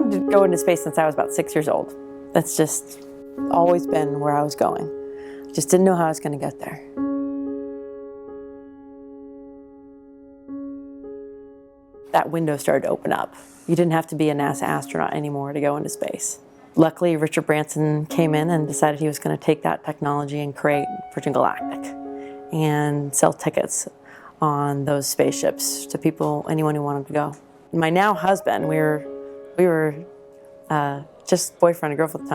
wanted to go into space since I was about 6 years old. That's just always been where I was going. Just didn't know how I was going to get there. That window started to open up. You didn't have to be a NASA astronaut anymore to go into space. Luckily, Richard Branson came in and decided he was going to take that technology and create Virgin Galactic and sell tickets on those spaceships to people, anyone who wanted to go. My now husband, we were just boyfriend and girlfriend at the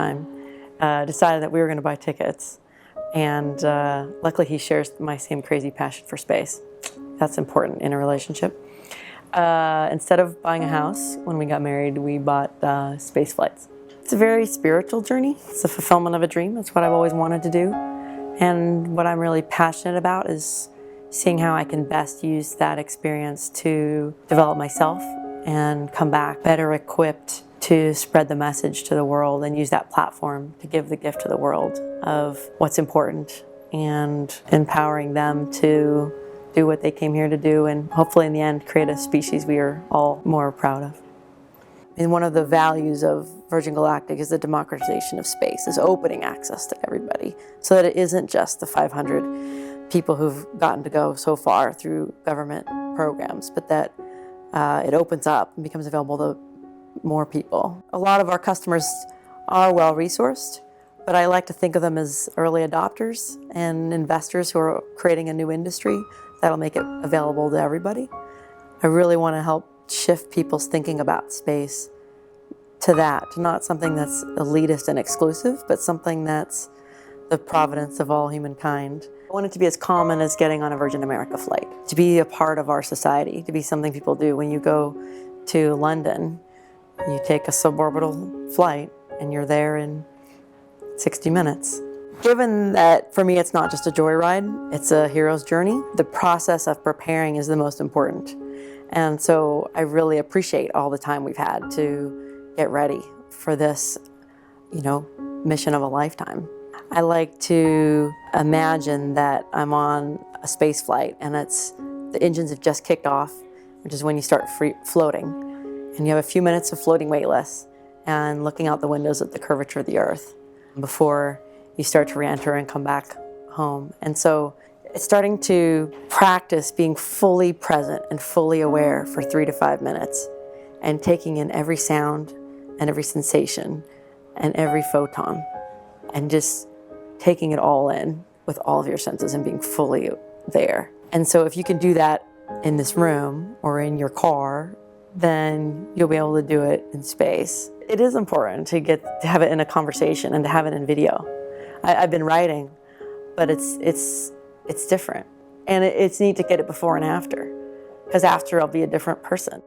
time, decided that we were going to buy tickets. And luckily he shares my same crazy passion for space. That's important in a relationship. Instead of buying a house when we got married, we bought space flights. It's a very spiritual journey. It's the fulfillment of a dream. It's what I've always wanted to do. And what I'm really passionate about is seeing how I can best use that experience to develop myself and come back better equipped to spread the message to the world and use that platform to give the gift to the world of what's important and empowering them to do what they came here to do and hopefully in the end create a species we are all more proud of. And one of the values of Virgin Galactic is the democratization of space, is opening access to everybody so that it isn't just the 500 people who've gotten to go so far through government programs, but that it opens up and becomes available to more people. A lot of our customers are well-resourced, but I like to think of them as early adopters and investors who are creating a new industry that'll make it available to everybody. I really want to help shift people's thinking about space to that, to not something that's elitist and exclusive, but something that's the providence of all humankind. I want it to be as common as getting on a Virgin America flight, to be a part of our society, to be something people do. When you go to London, you take a suborbital flight and you're there in 60 minutes. Given that for me it's not just a joyride, it's a hero's journey, the process of preparing is the most important. And so I really appreciate all the time we've had to get ready for this, mission of a lifetime. I like to imagine that I'm on a space flight and the engines have just kicked off, which is when you start floating. And you have a few minutes of floating weightless and looking out the windows at the curvature of the Earth before you start to re-enter and come back home. And so it's starting to practice being fully present and fully aware for 3 to 5 minutes and taking in every sound and every sensation and every photon and just taking it all in with all of your senses and being fully there. And so if you can do that in this room or in your car, then you'll be able to do it in space. It is important to have it in a conversation and to have it in video. I've been writing, but it's different. And it's neat to get it before and after, because after I'll be a different person.